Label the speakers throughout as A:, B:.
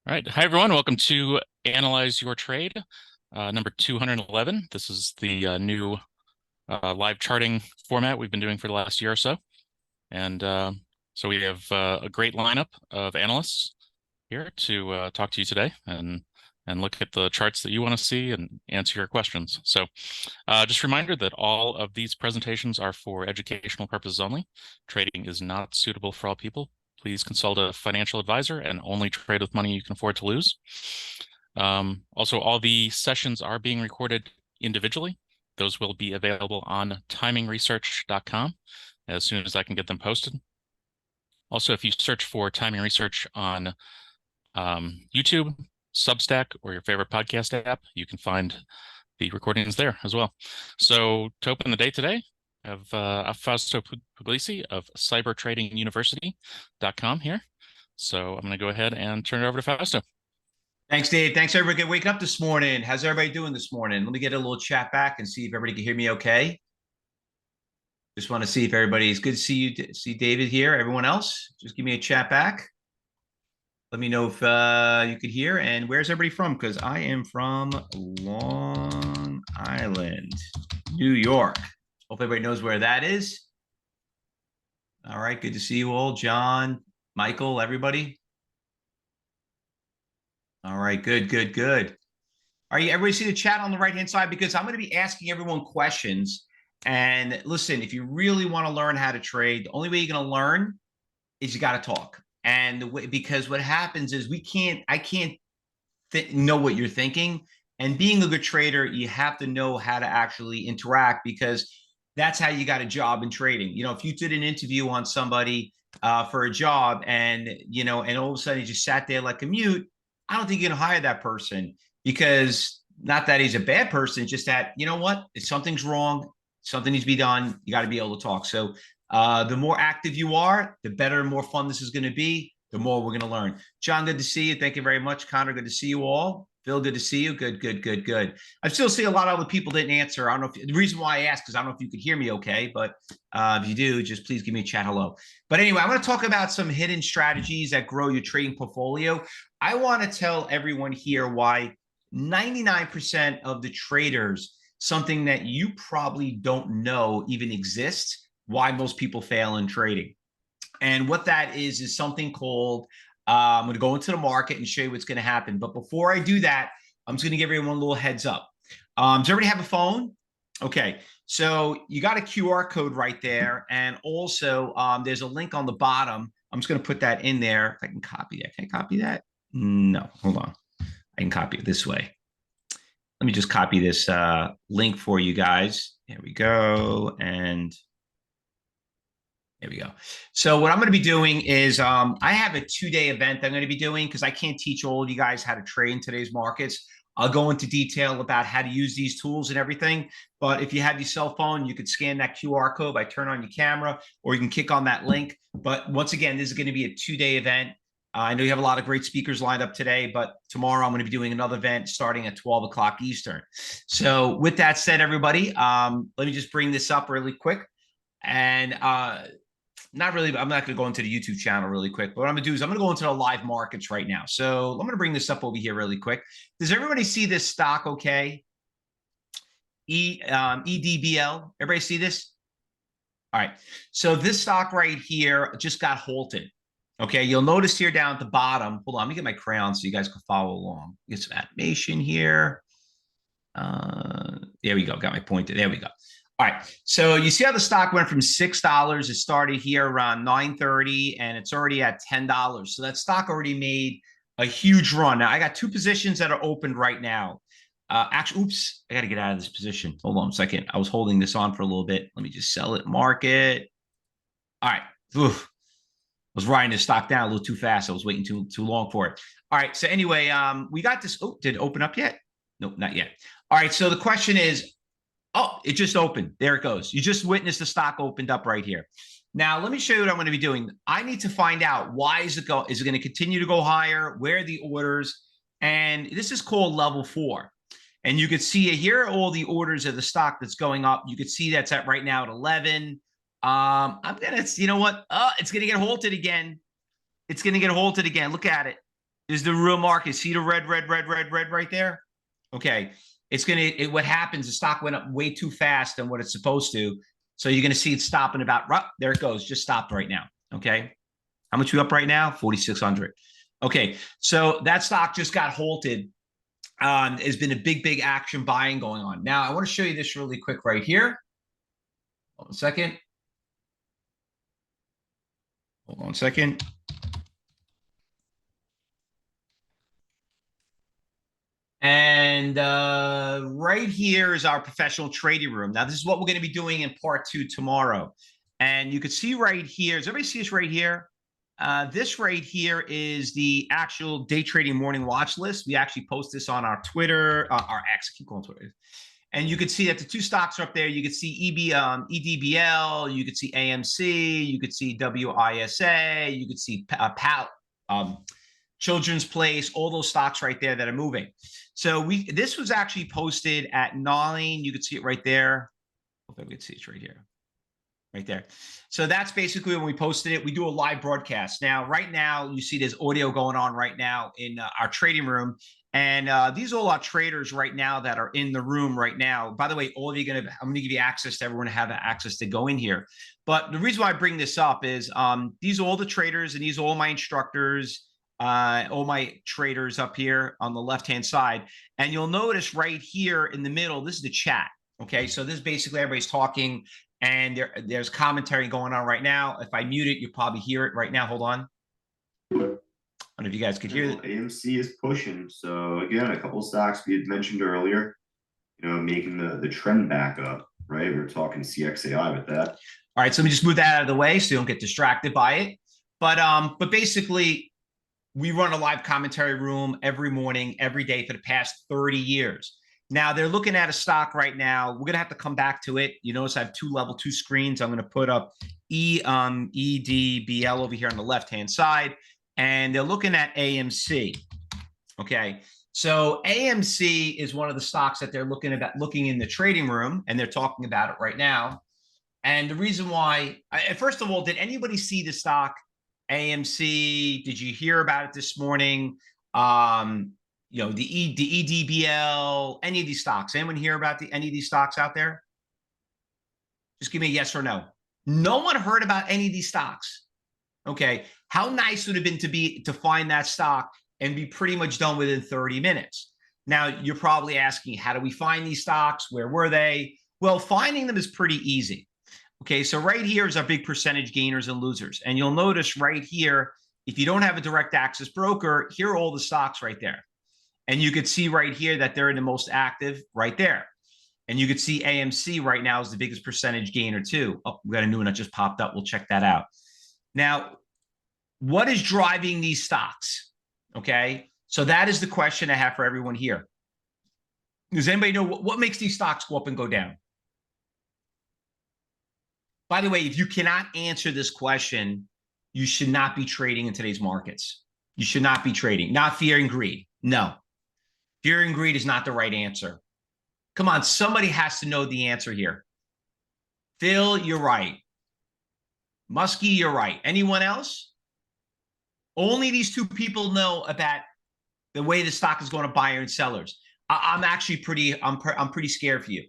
A: All right. Hi, everyone. Welcome to Analyze Your Trade, number 211. This is the new live charting format we've been doing for the last year or so. And so we have a great lineup of analysts here to talk to you today and look at the charts that you want to see and answer your questions. So just a reminder that all of these presentations are for educational purposes only. Trading is not suitable for all people. Please consult a financial advisor and only trade with money you can afford to lose. Also, all the sessions are being recorded individually. Those will be available on TimingResearch.com as soon as I can get them posted. Also, if you search for Timing Research on YouTube, Substack, or your favorite podcast app, you can find the recordings there as well. So to open the day today, I have Fausto Pugliese of cybertradinguniversity.com here. So I'm going to go ahead and turn it over to Fausto.
B: Thanks, Dave. Thanks, everybody, for waking up this morning. How's everybody doing this morning? Let me get a little chat back and see if everybody can hear me okay. Just want to see if everybody's good to see you. See David here. Everyone else, just give me a chat back. Let me know if you could hear. And where's everybody from? Because I am from Long Island, New York. Hope everybody knows where that is. All right. Good to see you all. John, Michael, everybody. All right. Good. All right. Everybody see the chat on the right-hand side? Because I'm going to be asking everyone questions. And listen, if you really want to learn how to trade, the only way you're going to learn is you got to talk. And the way, because what happens is I can't know what you're thinking. And being a good trader, you have to know how to actually interact, because that's how you got a job in trading. You know, if you did an interview on somebody for a job and, and all of a sudden you just sat there like a mute, I don't think you're going to hire that person, because not that he's a bad person, just that, you know what, if something's wrong, something needs to be done, you got to be able to talk. So the more active you are, the better and more fun this is going to be, the more we're going to learn. John, good to see you. Thank you very much. Connor, good to see you all. Phil, good to see you. Good. I still see a lot of other people didn't answer. I don't know if the reason why I asked is I don't know if you could hear me okay, but if you do, just please give me a chat hello. But anyway, I'm going to talk about some hidden strategies that grow your trading portfolio. I want to tell everyone here why 99% of the traders, something that you probably don't know even exists, why most people fail in trading. And what that is something called, I'm going to go into the market and show you what's going to happen. But before I do that, I'm just going to give everyone a little heads up. Does everybody have a phone? Okay. So you got a QR code right there. And also there's a link on the bottom. I'm just going to put that in there. If I can copy that. Can I copy that? No, hold on. I can copy it this way. Let me just copy this link for you guys. There we go. And there we go. So what I'm going to be doing is I have a 2-day event I'm going to be doing, because I can't teach all of you guys how to trade in today's markets. I'll go into detail about how to use these tools and everything. But if you have your cell phone, you could scan that QR code by turning on your camera, or you can click on that link. But once again, this is going to be a 2-day event. I know you have a lot of great speakers lined up today, but tomorrow I'm going to be doing another event starting at 12 o'clock Eastern. So with that said, everybody, let me just bring this up really quick. And not really, I'm not going to go into the YouTube channel really quick, but what I'm going to do is I'm going to go into the live markets right now. So I'm going to bring this up over here really quick. Does everybody see this stock okay? EDBL, everybody see this? All right, so this stock right here just got halted. Okay, you'll notice here down at the bottom, hold on, let me get my crayon so you guys can follow along. Get some animation here. There we go, got my pointer, there we go. All right, so you see how the stock went from $6. It started here around 9:30, and it's already at $10. So that stock already made a huge run. Now, I got 2 positions that are opened right now. Actually, oops, I got to get out of this position. Hold on a second. I was holding this on for a little bit. Let me just sell it, market. All right. Oof. I was riding this stock down a little too fast. I was waiting too long for it. All right. So anyway, we got this. Oh, did it open up yet? Nope, not yet. All right. So the question is, oh, it just opened. There it goes. You just witnessed the stock opened up right here. Now, let me show you what I'm going to be doing. I need to find out, why is it going to continue to go higher? Where are the orders? And this is called level 4. And you could see here are all the orders of the stock that's going up. You could see that's at right now at 11. I'm going to, you know what? It's going to get halted again. It's going to get halted again. Look at it. Is the real market. See the red right there? Okay. What happens, the stock went up way too fast than what it's supposed to. So you're going to see it stopping about, there it goes, just stopped right now. Okay. How much we up right now? 4,600. Okay. So that stock just got halted. There's been a big action buying going on. Now, I want to show you this really quick right here. Hold on a second. Hold on a second. And right here is our professional trading room. Now, this is what we're going to be doing in part 2 tomorrow. And you can see right here. Does everybody see this right here? This right here is the actual day trading morning watch list. We actually post this on our Twitter, our X, I keep calling Twitter. And you can see that the two stocks are up there. You can see EDBL, you could see AMC, you could see WISA, you could see Children's Place, all those stocks right there that are moving. So this was actually posted at 9. You could see it right there. Hope I could see it right here. Right there. So that's basically when we posted it. We do a live broadcast. Now, right now, you see there's audio going on right now in our trading room. And these are all our traders right now that are in the room right now. By the way, all of you I'm going to give you access to everyone to have access to go in here. But the reason why I bring this up is these are all the traders and these are all my instructors, all my traders up here on the left-hand side. And you'll notice right here in the middle, this is the chat. Okay, so this is basically everybody's talking and there's commentary going on right now. If I mute it, you'll probably hear it right now. Hold on. I don't know if you guys could hear it.
C: AMC is pushing. So again, a couple of stocks we had mentioned earlier, making the trend back up, right? We were talking CXAI with that.
B: All right, so let me just move that out of the way so you don't get distracted by it. But basically, we run a live commentary room every morning, every day for the past 30 years. Now, they're looking at a stock right now. We're going to have to come back to it. You notice I have level 2 screens. I'm going to put up EDBL over here on the left-hand side. And they're looking at AMC. Okay. So AMC is one of the stocks that they're looking in the trading room, and they're talking about it right now. And the reason why, first of all, did anybody see the stock AMC? Did you hear about it this morning? The EDBL, any of these stocks? Anyone hear about any of these stocks out there? Just give me a yes or no. No one heard about any of these stocks. Okay. How nice would it have been to find that stock and be pretty much done within 30 minutes? Now, you're probably asking, how do we find these stocks? Where were they? Well, finding them is pretty easy. Okay, so right here is our big percentage gainers and losers. And you'll notice right here, if you don't have a direct access broker, here are all the stocks right there. And you could see right here that they're in the most active right there. And you could see AMC right now is the biggest percentage gainer too. Oh, we got a new one that just popped up. We'll check that out. Now, what is driving these stocks? Okay, so that is the question I have for everyone here. Does anybody know what makes these stocks go up and go down? By the way, if you cannot answer this question, you should not be trading in today's markets. You should not be trading. Not fear and greed. No. Fear and greed is not the right answer. Come on, somebody has to know the answer here. Phil, you're right. Muskie, you're right. Anyone else? Only these two people know about the way the stock is going to buyer and sellers. I'm actually I'm pretty scared for you,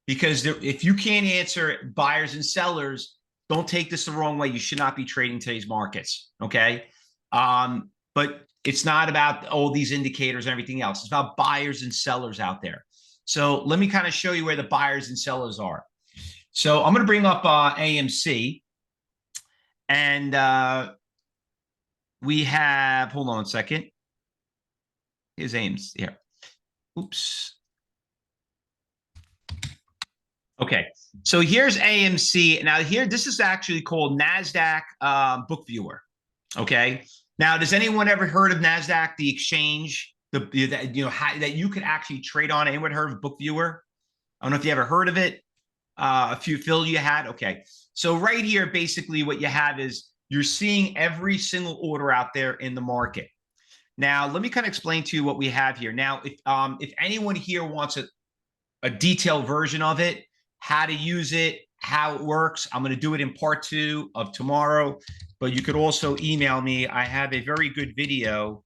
B: because if you can't answer buyers and sellers, don't take this the wrong way. You should not be trading today's markets. Okay. But it's not about all these indicators and everything else. It's about buyers and sellers out there. So let me kind of show you where the buyers and sellers are. So I'm going to bring up AMC, and we have, hold on a second. Here's AMC here. Oops. Okay. So here's AMC. Now here, this is actually called NASDAQ Book Viewer. Okay. Now, does anyone ever heard of NASDAQ, the exchange, that you could actually trade on? Anyone heard of Book Viewer? I don't know if you ever heard of it. A few, Phil, you had? Okay. So right here, basically what you have is you're seeing every single order out there in the market. Now, let me kind of explain to you what we have here. Now, if anyone here wants a detailed version of it, how to use it, how it works, I'm going to do it in part 2 of tomorrow, but you could also email me. I have a very good video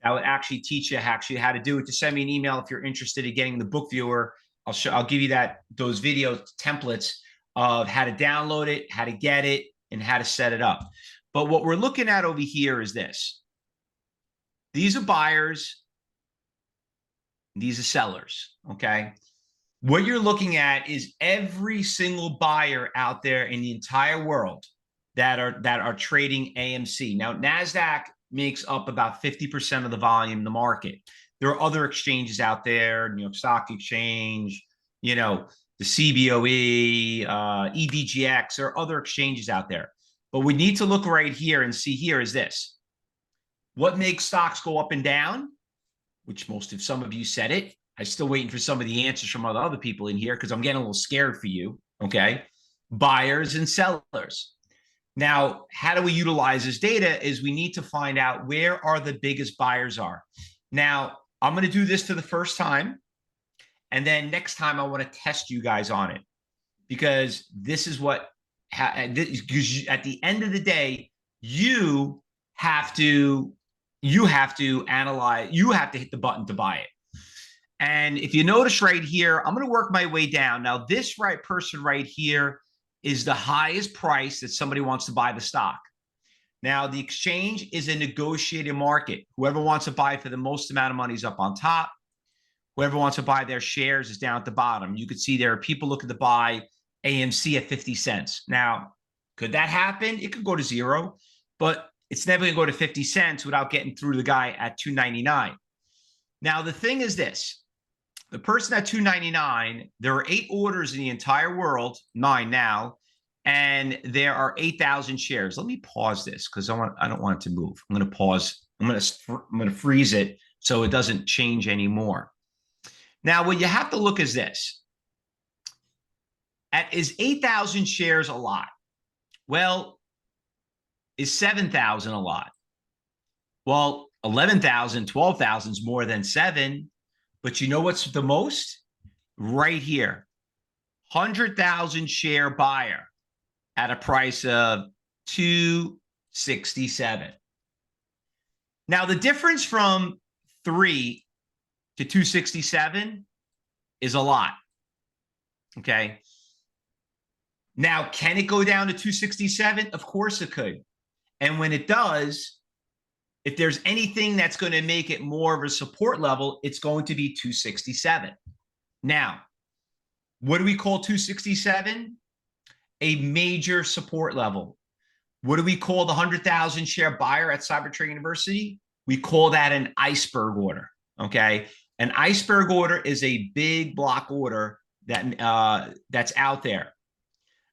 B: that would actually teach you how to do it. Just send me an email if you're interested in getting the book viewer. I'll give you those video templates of how to download it, how to get it, and how to set it up. But what we're looking at over here is this. These are buyers. These are sellers, okay? What you're looking at is every single buyer out there in the entire world that are trading AMC. Now, NASDAQ makes up about 50% of the volume in the market. There are other exchanges out there, New York Stock Exchange, the CBOE, EDGX. There are other exchanges out there. But we need to look right here and see here is this. What makes stocks go up and down? Which some of you said it. I'm still waiting for some of the answers from other people in here because I'm getting a little scared for you, okay? Buyers and sellers. Now, how do we utilize this data is we need to find out where are the biggest buyers are. Now, I'm going to do this for the first time. And then next time I want to test you guys on it because this is what, because at the end of the day, you have to analyze, you have to hit the button to buy it. And if you notice right here, I'm going to work my way down. Now, this person right here is the highest price that somebody wants to buy the stock. Now, the exchange is a negotiated market. Whoever wants to buy for the most amount of money is up on top. Whoever wants to buy their shares is down at the bottom. You could see there are people looking to buy AMC at 50 cents. Now, could that happen? It could go to zero, but it's never going to go to 50 cents without getting through the guy at $2.99. Now, the thing is this. The person at $2.99, there are 8 orders in the entire world, 9 now, and there are 8,000 shares. Let me pause this because I don't want it to move. I'm going to pause. I'm going to freeze it so it doesn't change anymore. Now, what you have to look is this. Is 8,000 shares a lot? Well, is 7,000 a lot? Well, 11,000, 12,000 is more than 7. But you know what's the most? Right here. 100,000 share buyer at a price of $267. Now, the difference from 3 to 267 is a lot. Okay. Now, can it go down to 267? Of course it could. And when it does, if there's anything that's going to make it more of a support level, it's going to be 267. Now, what do we call 267? A major support level. What do we call the 100,000 share buyer at Cyber Trading University? We call that an iceberg order, okay? An iceberg order is a big block order that's out there.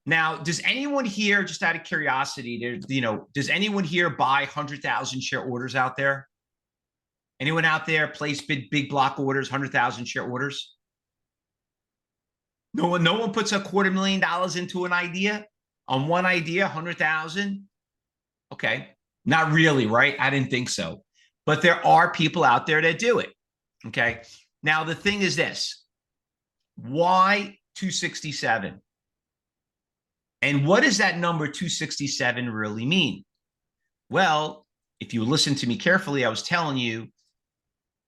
B: Now, does anyone here, just out of curiosity, does anyone here buy 100,000 share orders out there? Anyone out there place big block orders, 100,000 share orders? No one puts $250,000 into an idea? On one idea, 100,000? Okay, not really, right? I didn't think so. But there are people out there that do it, okay? Now, the thing is this. Why 267? And what does that number 267 really mean? Well, if you listen to me carefully, I was telling you,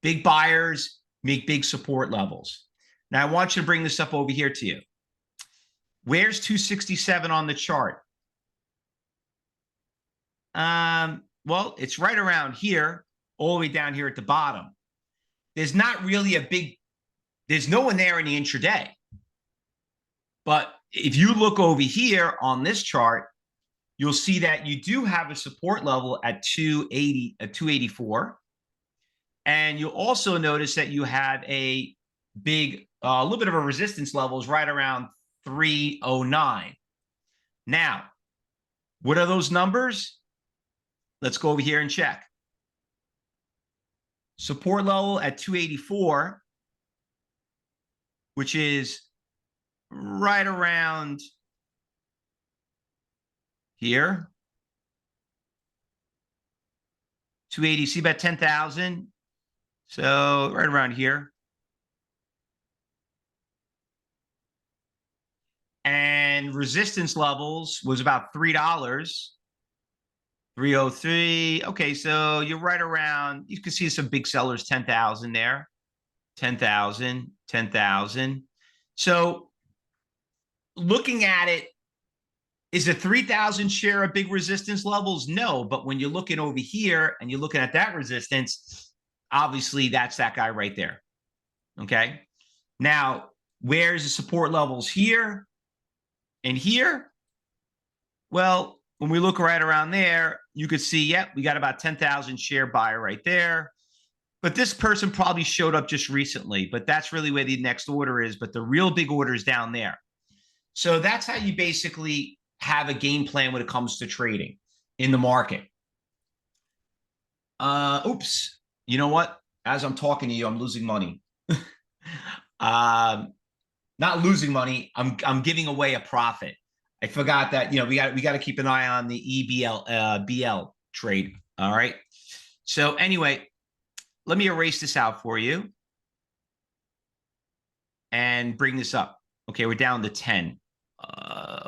B: big buyers make big support levels. Now, I want you to bring this up over here to you. Where's 267 on the chart? Well, it's right around here, all the way down here at the bottom. There's not really there's no one there in the intraday. But if you look over here on this chart, you'll see that you do have a support level at 284. And you'll also notice that you have a little bit of a resistance levels right around 309. Now, what are those numbers? Let's go over here and check. Support level at 284, which is right around here. 280, see about 10,000. So right around here. And resistance levels was about $3. 303. Okay, so you're right around, you can see some big sellers, 10,000 there. 10,000, 10,000. So looking at it, is a 3,000 share a big resistance levels? No, but when you're looking over here and you're looking at that resistance, obviously that's that guy right there. Okay. Now, where's the support levels here and here? Well, when we look right around there, you could see, yep, we got about 10,000 share buyer right there. But this person probably showed up just recently, but that's really where the next order is. But the real big order is down there. So that's how you basically have a game plan when it comes to trading in the market. Oops. You know what? As I'm talking to you, I'm losing money. Not losing money. I'm giving away a profit. I forgot that, we got to keep an eye on the BL trade. All right. So anyway, let me erase this out for you and bring this up. Okay, we're down to 10.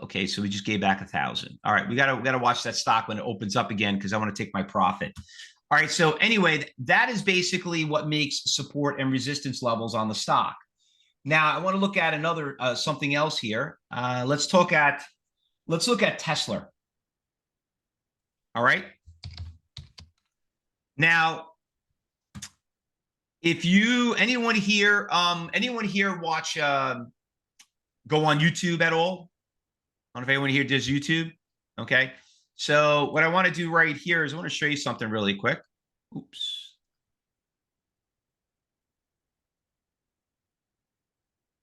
B: Okay, so we just gave back 1,000. All right, we gotta watch that stock when it opens up again because I want to take my profit. All right, so anyway, that is basically what makes support and resistance levels on the stock. Now I want to look at another something else here. Let's look at Tesla. All right. Now, if anyone here watch go on YouTube at all? I don't know if anyone here does YouTube. Okay. So what I want to do right here is I want to show you something really quick. Oops.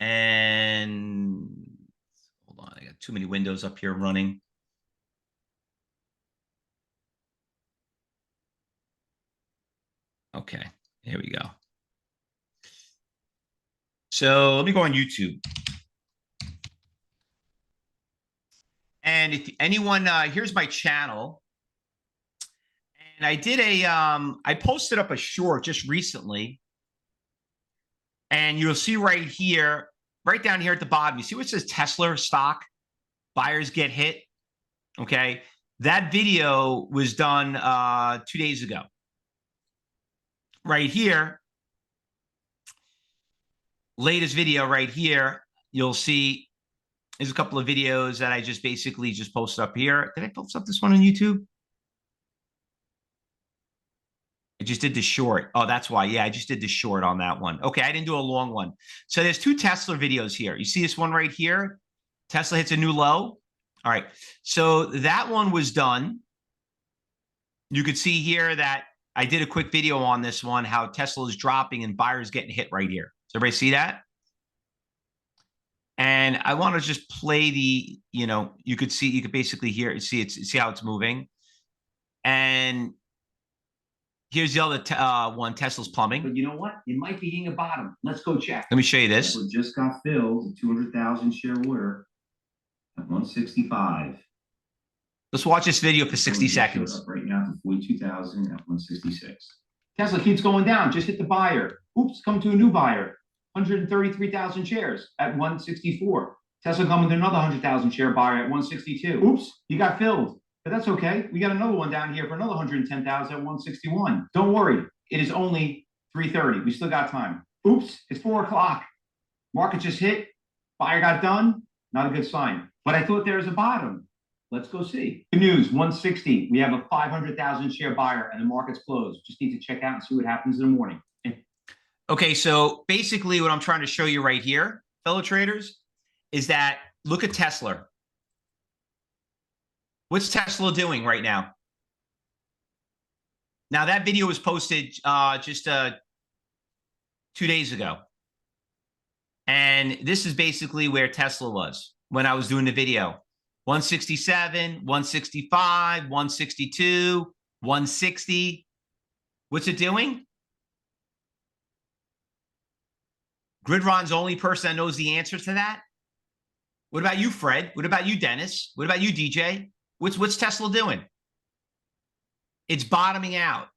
B: And hold on, I got too many windows up here running. Okay, here we go. So let me go on YouTube. And if anyone, here's my channel. And I did I posted up a short just recently. And you'll see right here, right down here at the bottom, you see what says Tesla stock, buyers get hit. Okay. That video was done 2 days ago. Right here, latest video right here, you'll see there's a couple of videos that I just basically just posted up here. Did I post up this one on YouTube? I just did the short. Oh, that's why. Yeah, I just did the short on that one. Okay, I didn't do a long one. So there's two Tesla videos here. You see this one right here? Tesla hits a new low. All right. So that one was done. You could see here that I did a quick video on this one, how Tesla is dropping and buyers getting hit right here. Does everybody see that? And I want to just play the, you could basically see how it's moving. And here's the other one, Tesla's plumbing.
D: But you know what? It might be hitting a bottom. Let's go check.
B: Let me show you this.
D: It just got filled, 200,000 share order at 165.
B: Let's watch this video for 60 seconds.
D: Right now to 42,000 at 166. Tesla keeps going down. Just hit the buyer. Oops, come to a new buyer. 133,000 shares at 164. Tesla coming to another 100,000 share buyer at 162. Oops, you got filled. But that's okay. We got another one down here for another 110,000 at 161. Don't worry. It is only 3:30. We still got time. Oops, it's 4 o'clock. Market just hit. Buyer got done. Not a good sign. But I thought there was a bottom. Let's go see. Good news, 160. We have a 500,000 share buyer and the market's closed. Just need to check out and see what happens in the morning.
B: Okay, so basically what I'm trying to show you right here, fellow traders, is that look at Tesla. What's Tesla doing right now? Now, that video was posted just 2 days ago. And this is basically where Tesla was when I was doing the video. 167, 165, 162, 160. What's it doing? Gridron's the only person that knows the answer to that. What about you, Fred? What about you, Dennis? What about you, DJ? What's Tesla doing? It's bottoming out.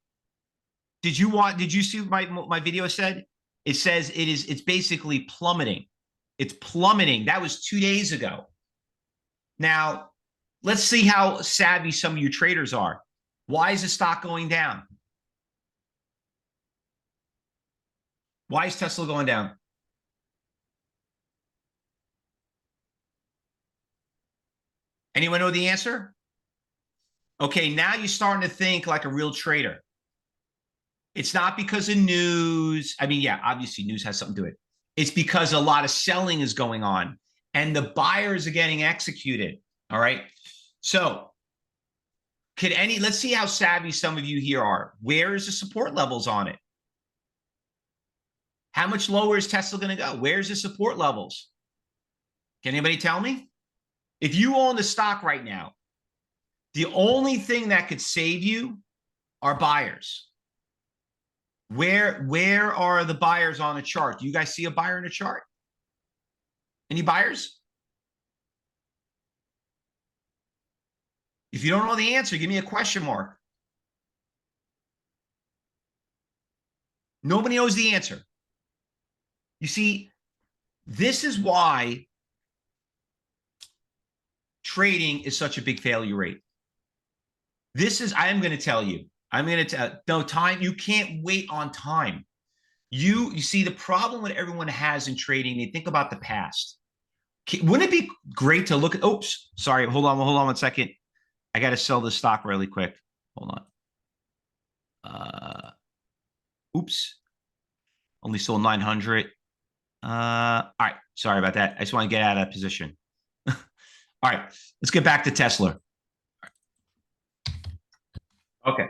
B: Did you see what my video said? It says it's basically plummeting. It's plummeting. That was 2 days ago. Now, let's see how savvy some of you traders are. Why is the stock going down? Why is Tesla going down? Anyone know the answer? Okay, now you're starting to think like a real trader. It's not because of news. I mean, yeah, obviously news has something to it. It's because a lot of selling is going on and the buyers are getting executed. All right. So let's see how savvy some of you here are. Where is the support levels on it? How much lower is Tesla going to go? Where's the support levels? Can anybody tell me? If you own the stock right now, the only thing that could save you are buyers. Where are the buyers on the chart? Do you guys see a buyer in the chart? Any buyers? If you don't know the answer, give me a question mark. Nobody knows the answer. You see, this is why trading is such a big failure rate. I am going to tell you. I'm going to tell no time. You can't wait on time. You see the problem that everyone has in trading. They think about the past. Wouldn't it be great to look at? Oops, sorry. Hold on 1 second. I got to sell this stock really quick. Hold on. Oops. Only sold 900. All right. Sorry about that. I just want to get out of that position. All right. Let's get back to Tesla. Okay.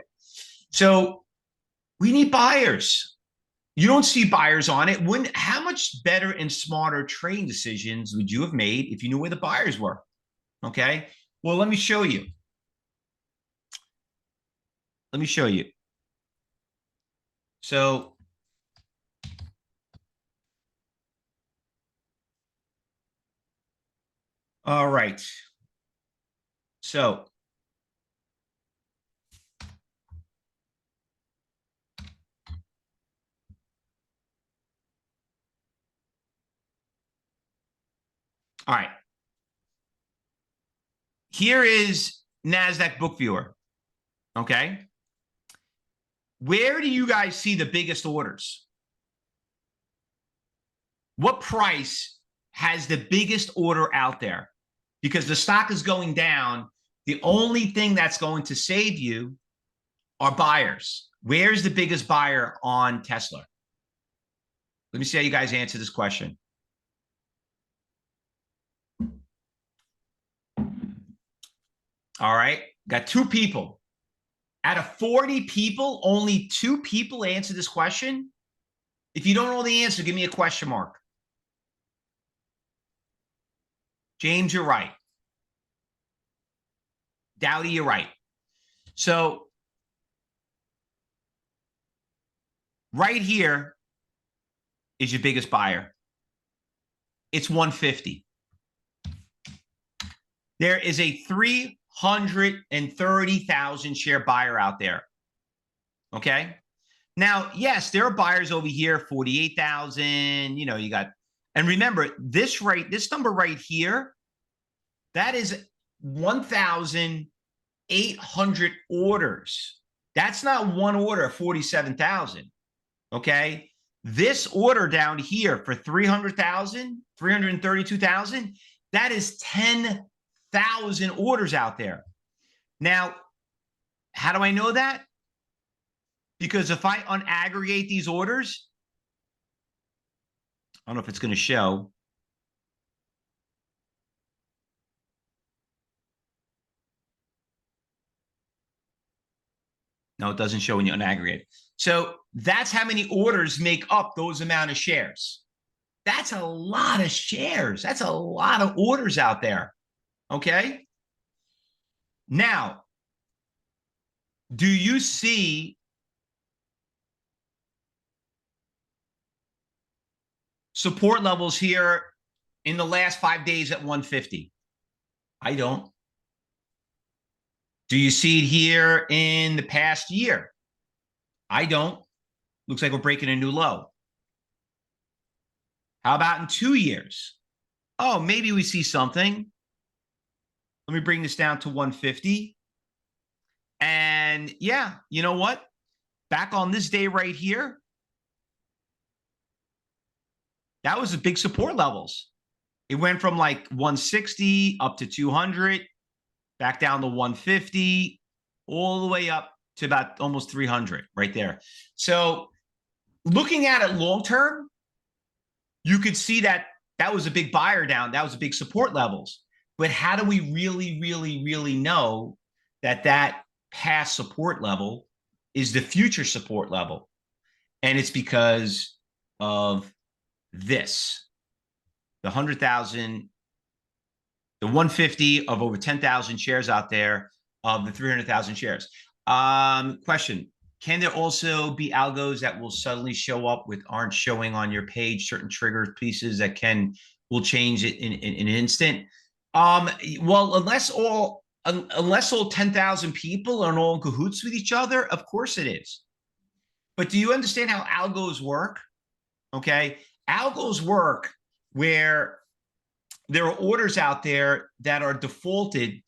B: So we need buyers. You don't see buyers on it. How much better and smarter trading decisions would you have made if you knew where the buyers were? Okay. Well, let me show you. Let me show you. So all right. So all right. Here is NASDAQ Book Viewer. Okay. Where do you guys see the biggest orders? What price has the biggest order out there? Because the stock is going down. The only thing that's going to save you are buyers. Where's the biggest buyer on Tesla? Let me see how you guys answer this question. All right. Got 2 people. Out of 40 people, only 2 people answer this question. If you don't know the answer, give me a question mark. James, you're right. Dowdy, you're right. So right here is your biggest buyer. It's 150. There is a 330,000 share buyer out there. Okay. Now, yes, there are buyers over here, 48,000. You know, you got, and remember this number right here, that is 1,800 orders. That's not one order of 47,000. Okay. This order down here for 300,000, 332,000, that is 10,000 orders out there. Now, how do I know that? Because if I unaggregate these orders, I don't know if it's going to show. No, it doesn't show when you unaggregate. So that's how many orders make up those amount of shares. That's a lot of shares. That's a lot of orders out there. Okay. Now, do you see support levels here in the last 5 days at 150? I don't. Do you see it here in the past year? I don't. Looks like we're breaking a new low. How about in 2 years? Oh, maybe we see something. Let me bring this down to 150. And yeah, you know what? Back on this day right here, that was the big support levels. It went from like 160 up to 200, back down to 150, all the way up to about almost 300 right there. So looking at it long term, you could see that that was a big buyer down. That was a big support levels. But how do we really know that that past support level is the future support level? And it's because of this, the 100,000, the 150 of over 10,000 shares out there of the 300,000 shares. Question: can there also be algos that will suddenly show up with aren't showing on your page, certain trigger pieces that will change it in an instant? Well, unless all 10,000 people are all in cahoots with each other, of course it is. But do you understand how algos work? Okay, algos work where there are orders out there that are defaulted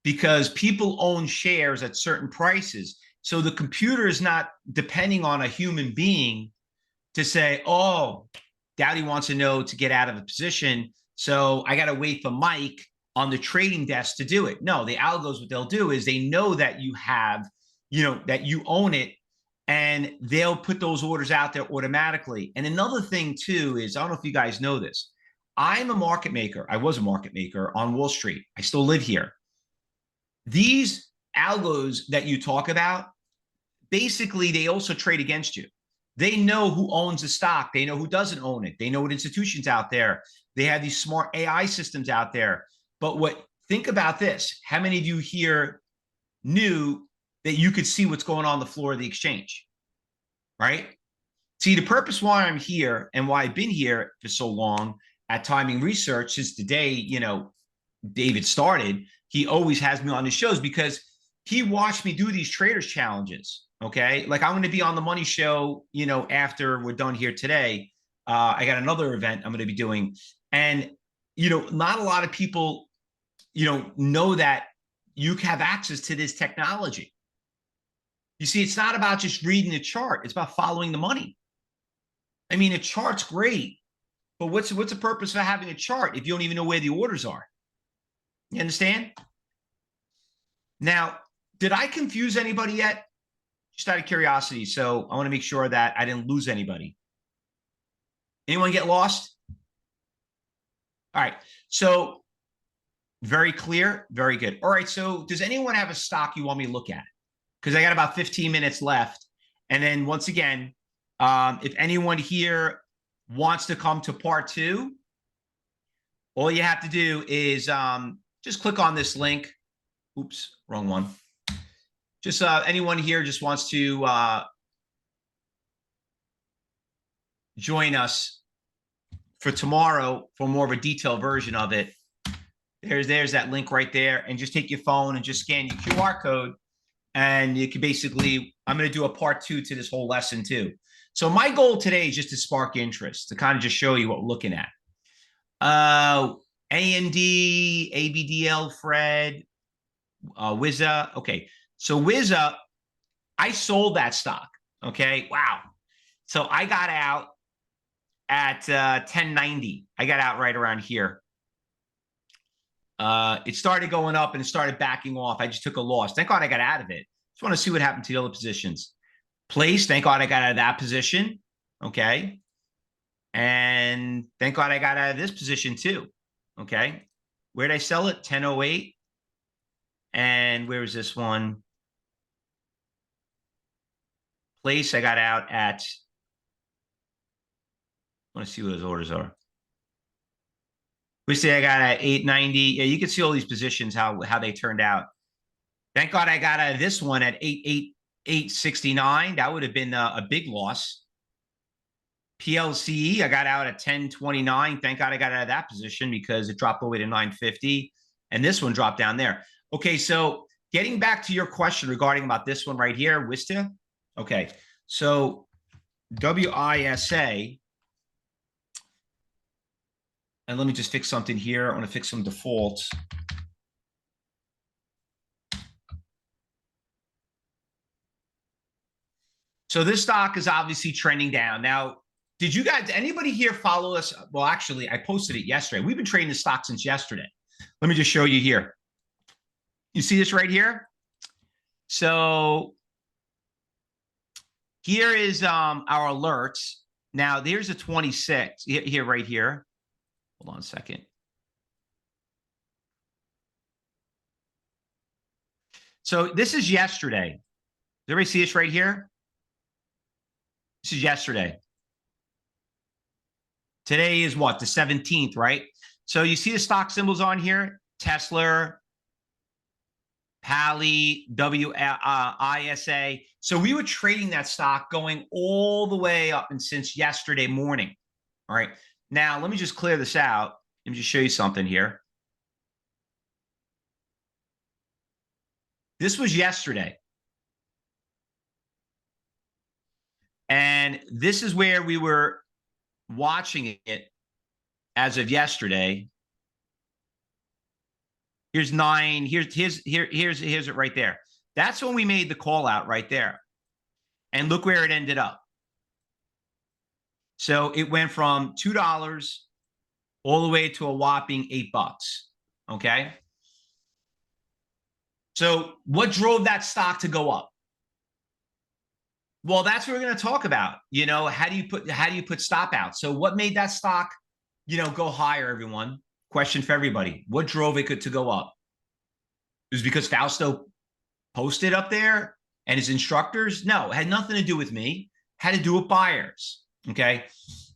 B: because people own shares at certain prices. So the computer is not depending on a human being to say, oh, Dowdy wants to know to get out of a position, so I got to wait for Mike on the trading desk to do it. No, the algos, what they'll do is they know that you have, that you own it, and they'll put those orders out there automatically. And another thing too is, I don't know if you guys know this, I'm a market maker. I was a market maker on Wall Street. I still live here. These algos that you talk about, basically, they also trade against you. They know who owns the stock. They know who doesn't own it. They know what institutions out there. They have these smart AI systems out there. But think about this. How many of you here knew that you could see what's going on the floor of the exchange, right? See, the purpose why I'm here and why I've been here for so long at Timing Research since the day, David started, he always has me on his shows because he watched me do these traders challenges. Okay. Like I'm going to be on the money show, after we're done here today. I got another event I'm going to be doing. And, not a lot of people, know that you have access to this technology. You see, it's not about just reading the chart. It's about following the money. I mean, a chart's great, but what's the purpose of having a chart if you don't even know where the orders are? You understand? Now, did I confuse anybody yet? Just out of curiosity. So I want to make sure that I didn't lose anybody. Anyone get lost? All right. So very clear. Very good. All right. So does anyone have a stock you want me to look at? Because I got about 15 minutes left. And then once again, if anyone here wants to come to part 2, all you have to do is just click on this link. Oops, wrong one. Just anyone here just wants to join us for tomorrow for more of a detailed version of it. There's that link right there, and just take your phone and just scan your QR code, and you can basically, I'm going to do a part 2 to this whole lesson too. So my goal today is just to spark interest, to kind of just show you what we're looking at. AMD, ABDL, Fred, Wizza. Okay, so Wizza, I sold that stock. Okay, wow. So I got out at 1090. I got out right around here. It started going up and it started backing off. I just took a loss. Thank God I got out of it. Just want to see what happened to the other positions. Place, thank God I got out of that position. Okay. And thank God I got out of this position too. Okay. Where did I sell it? 1008. And where is this one? Place, I got out at, I want to see what those orders are. We say I got at 890. Yeah, you can see all these positions, how they turned out. Thank God I got out of this one at 869. That would have been a big loss. PLCE, I got out at 1029. Thank God I got out of that position because it dropped all the way to 950. And this one dropped down there. Okay, so getting back to your question regarding about this one right here, Wista. Okay, so WISA. And let me just fix something here. I want to fix some defaults. So this stock is obviously trending down. Now, did you guys, anybody here follow us? Well, actually, I posted it yesterday. We've been trading the stock since yesterday. Let me just show you here. You see this right here? So here is our alerts. Now, there's a 26 here, right here. Hold on a second. So this is yesterday. Does everybody see this right here? This is yesterday. Today is what? The 17th, right? So you see the stock symbols on here? Tesla, Pally, ISA. So we were trading that stock going all the way up and since yesterday morning. All right. Now, let me just clear this out. Let me just show you something here. This was yesterday. And this is where we were watching it as of yesterday. Here's 9. Here's it right there. That's when we made the call out right there. And look where it ended up. So it went from $2 all the way to a whopping $8. Okay. So what drove that stock to go up? Well, that's what we're going to talk about. You know, how do you put stop out? So what made that stock, you know, go higher, everyone? Question for everybody. What drove it to go up? It was because Fausto posted up there and his instructors? No, it had nothing to do with me. It had to do with buyers. Okay.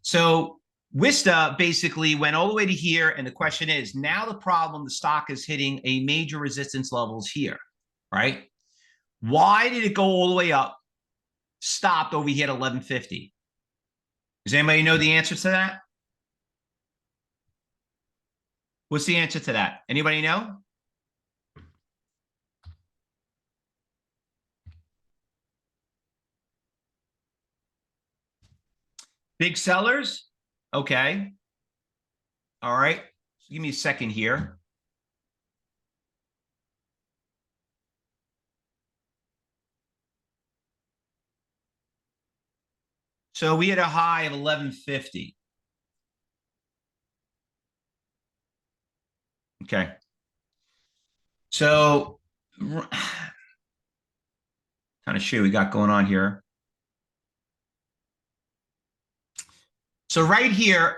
B: So Wista basically went all the way to here. And the question is, now the problem, the stock is hitting a major resistance levels here, right? Why did it go all the way up? Stopped over here at 1150. Does anybody know the answer to that? What's the answer to that? Anybody know? Big sellers? Okay. All right. So give me a second here. So we had a high of 1150. Okay. So kind of show we got going on here. So right here,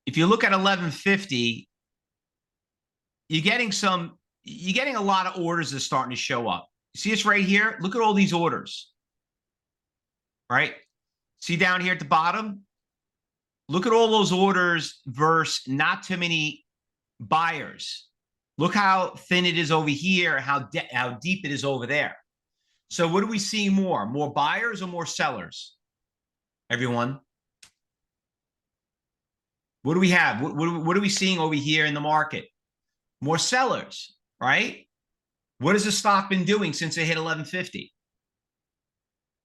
B: if you look at 1150, you're getting a lot of orders that are starting to show up. You see this right here? Look at all these orders. Right? See down here at the bottom? Look at all those orders versus not too many buyers. Look how thin it is over here, how deep it is over there. So what are we seeing more? More buyers or more sellers? Everyone? What do we have? What are we seeing over here in the market? More sellers, right? What has the stock been doing since it hit 1150?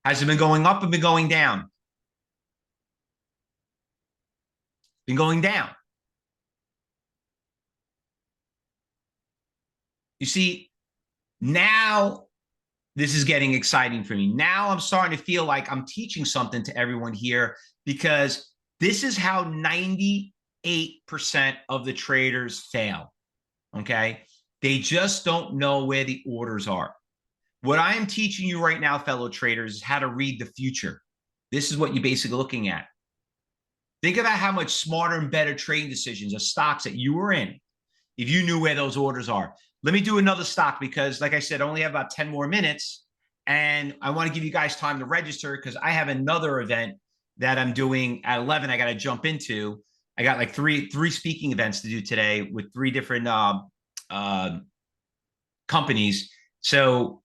B: Has it been going up or been going down? Been going down. You see, now this is getting exciting for me. Now I'm starting to feel like I'm teaching something to everyone here because this is how 98% of the traders fail, okay? They just don't know where the orders are. What I am teaching you right now, fellow traders, is how to read the future. This is what you're basically looking at. Think about how much smarter and better trading decisions of stocks that you were in if you knew where those orders are. Let me do another stock because, like I said, I only have about 10 more minutes, and I want to give you guys time to register because I have another event that I'm doing at 11 I got to jump into. I got like three speaking events to do today with 3 different companies. So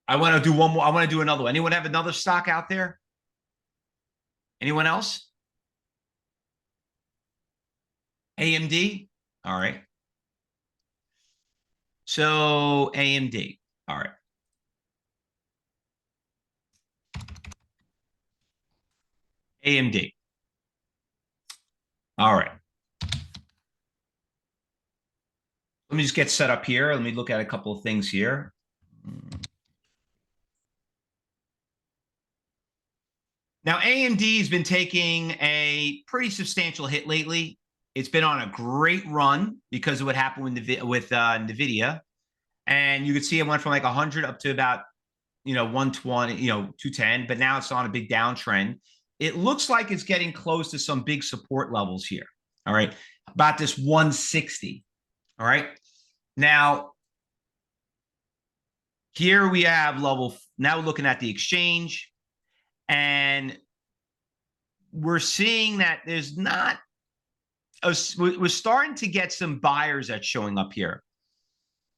B: I want to do one more. I want to do another one. Anyone have another stock out there? Anyone else? AMD? All right. So AMD. All right. AMD. All right. Let me just get set up here. Let me look at a couple of things here. Now, AMD has been taking a pretty substantial hit lately. It's been on a great run because of what happened with NVIDIA. And you could see it went from like 100 up to about, 120, 210, but now it's on a big downtrend. It looks like it's getting close to some big support levels here. All right. About this 160. All right. Now, here we have level. Now we're looking at the exchange, and we're seeing that there's not. We're starting to get some buyers that's showing up here.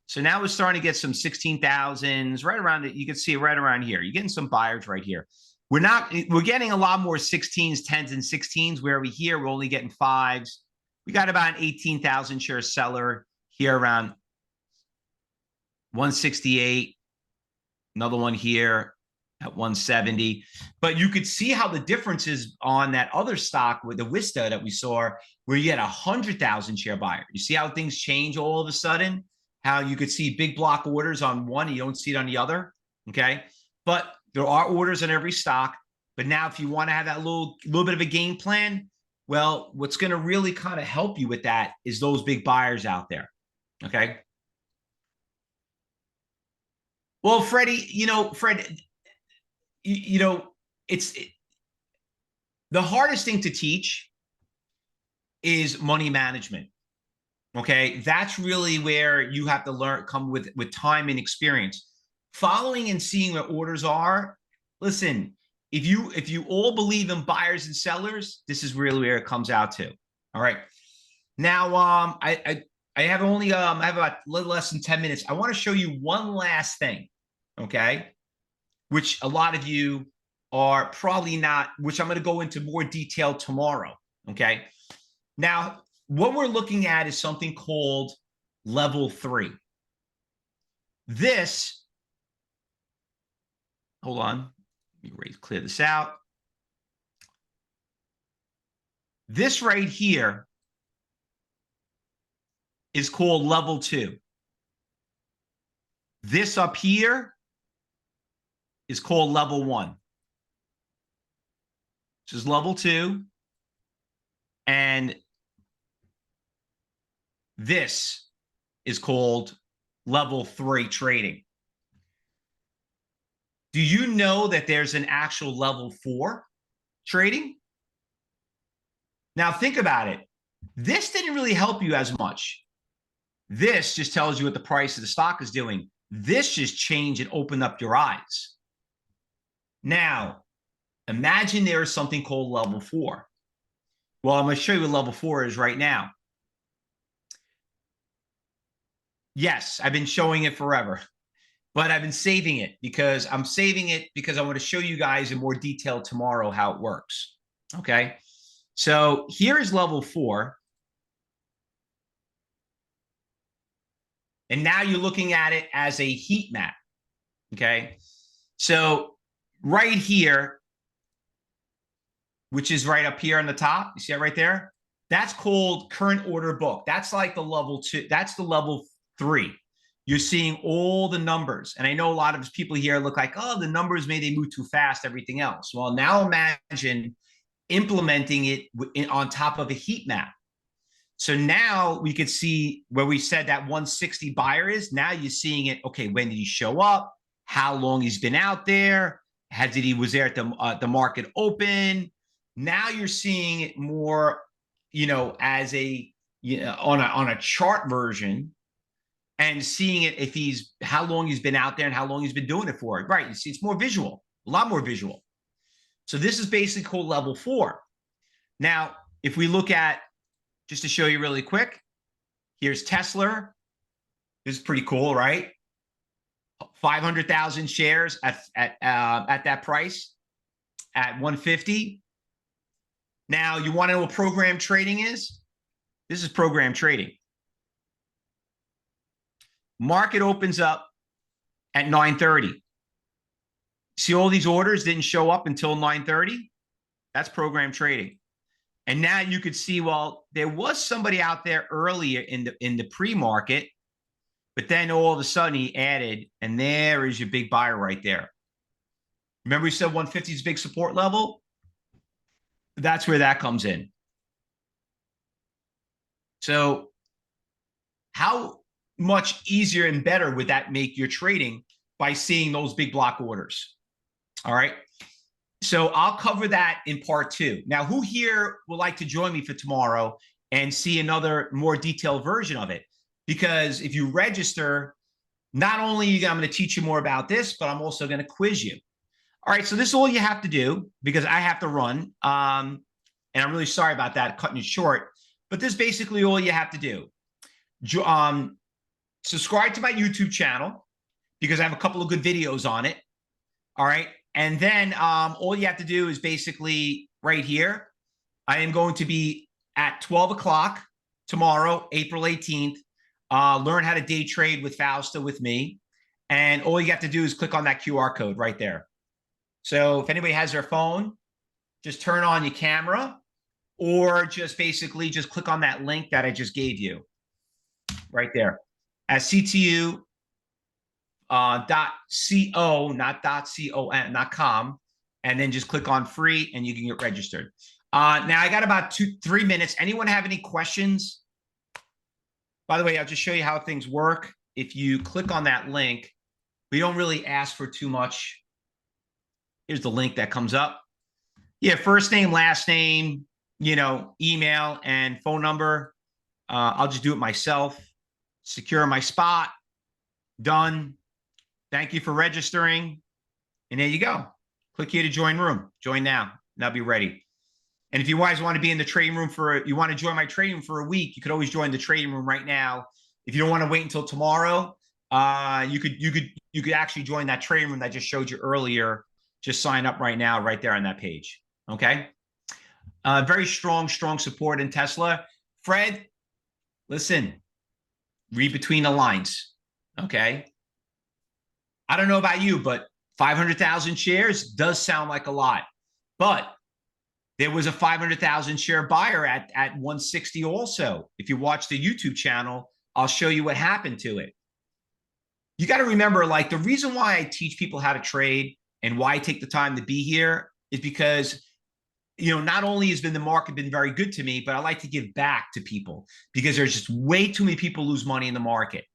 B: So now we're starting to get some 16,000s right around it. You can see it right around here. You're getting some buyers right here. We're getting a lot more 16s, 10s, and 16s, where we're only getting 5s. We got about an 18,000 share seller here around 168. Another one here at 170. But you could see how the difference is on that other stock with the Vista that we saw, where you had 100,000 share buyer. You see how things change all of a sudden? How you could see big block orders on one, and you don't see it on the other. Okay. But there are orders on every stock. But now, if you want to have that little bit of a game plan, well, what's going to really kind of help you with that is those big buyers out there. Okay. Well, Freddie, Fred, it's the hardest thing to teach is money management. Okay, that's really where you have to come with time and experience. Following and seeing what orders are. Listen, if you all believe in buyers and sellers, this is really where it comes out to. All right. Now, I have only I have about a little less than 10 minutes. I want to show you one last thing, okay? Which a lot of you are probably not, which I'm going to go into more detail tomorrow, okay? Now, what we're looking at is something called level 3. This, hold on, let me clear this out. This right here is called level 2. This up here is called level 1. This is level 2. And this is called level 3 trading. Do you know that there's an actual level 4 trading? Now think about it. This didn't really help you as much. This just tells you what the price of the stock is doing. This just changed and opened up your eyes. Now, imagine there is something called level 4. Well, I'm going to show you what level 4 is right now. Yes, I've been showing it forever, but I've been saving it because I want to show you guys in more detail tomorrow how it works. Okay. So here is level 4. And now you're looking at it as a heat map. Okay. So right here, which is right up here on the top, you see it right there? That's called current order book. That's like the level 2. That's the level 3. You're seeing all the numbers. And I know a lot of people here look like, oh, the numbers, maybe they move too fast, everything else. Well, now imagine implementing it on top of a heat map. So now we could see where we said that 160 buyer is. Now you're seeing it. Okay, when did he show up? How long he's been out there? Was there at the market open? Now you're seeing it more, as a on a chart version, and seeing it how long he's been out there and how long he's been doing it for. Right? You see, it's more visual, a lot more visual. So this is basically called level 4. Now, if we look at, just to show you really quick, here's Tesla. This is pretty cool, right? 500,000 shares at that price at 150. Now, you want to know what program trading is? This is program trading. Market opens up at 9:30. See, all these orders didn't show up until 9:30. That's program trading. And now you could see, well, there was somebody out there earlier in the pre-market, but then all of a sudden he added, and there is your big buyer right there. Remember we said 150 is big support level? That's where that comes in. So how much easier and better would that make your trading by seeing those big block orders? All right. So I'll cover that in part 2. Now, who here would like to join me for tomorrow and see another more detailed version of it? Because if you register, not only I'm going to teach you more about this, but I'm also going to quiz you. All right. So this is all you have to do because I have to run. And I'm really sorry about that, cutting it short. But this is basically all you have to do. Subscribe to my YouTube channel because I have a couple of good videos on it. All right. And then all you have to do is basically right here. I am going to be at 12 o'clock tomorrow, April 18th. Learn how to day trade with Fausto with me. And all you have to do is click on that QR code right there. So if anybody has their phone, just turn on your camera or just basically just click on that link that I just gave you right there at CTU. .co, not .com, and then just click on free and you can get registered. Now I got about 2-3 minutes. Anyone have any questions? By the way, I'll just show you how things work. If you click on that link, we don't really ask for too much. Here's the link that comes up. Yeah, first name, last name, email and phone number. I'll just do it myself. Secure my spot. Done. Thank you for registering. And there you go. Click here to join room. Join now. And I'll be ready. And if you guys want to be in the trading room you want to join my trading room for a week, you could always join the trading room right now. If you don't want to wait until tomorrow, you could actually join that trading room that I just showed you earlier. Just sign up right now, right there on that page. Okay. Very strong support in Tesla. Fred, listen, read between the lines. Okay. I don't know about you, but 500,000 shares does sound like a lot. But there was a 500,000 share buyer at 160 also. If you watch the YouTube channel, I'll show you what happened to it. You got to remember, like, the reason why I teach people how to trade and why I take the time to be here is because, not only has the market been very good to me, but I like to give back to people because there's just way too many people lose money in the market,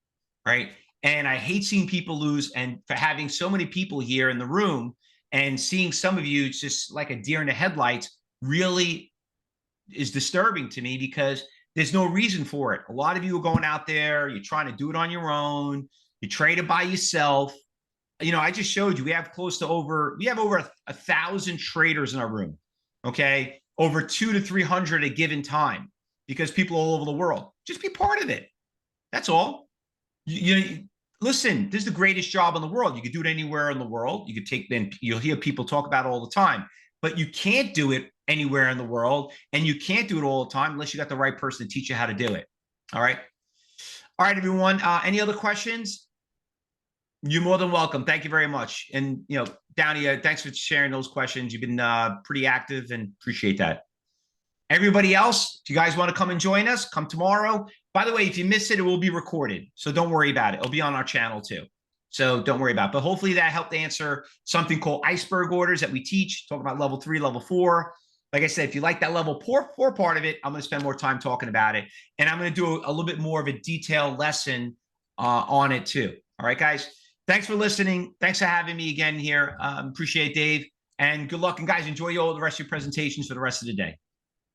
B: right? And I hate seeing people lose, and for having so many people here in the room and seeing some of you, it's just like a deer in the headlights, really is disturbing to me because there's no reason for it. A lot of you are going out there, you're trying to do it on your own, you trade it by yourself. I just showed you, we have over 1,000 traders in our room, okay? Over 200 to 300 at a given time because people all over the world. Just be part of it. That's all. Listen, this is the greatest job in the world. You could do it anywhere in the world. You'll hear people talk about it all the time, but you can't do it anywhere in the world, and you can't do it all the time unless you got the right person to teach you how to do it. All right. All right, everyone. Any other questions? You're more than welcome. Thank you very much. And, Downey, thanks for sharing those questions. You've been pretty active and appreciate that. Everybody else, if you guys want to come and join us, come tomorrow. By the way, if you miss it, it will be recorded. So don't worry about it. It'll be on our channel too. So don't worry about it. But hopefully that helped answer something called iceberg orders that we teach, talk about level 3, level 4. Like I said, if you like that level 4 part of it, I'm going to spend more time talking about it. And I'm going to do a little bit more of a detailed lesson on it too. All right, guys. Thanks for listening. Thanks for having me again here. Appreciate it, Dave. And good luck. And guys, enjoy all the rest of your presentations for the rest of the day.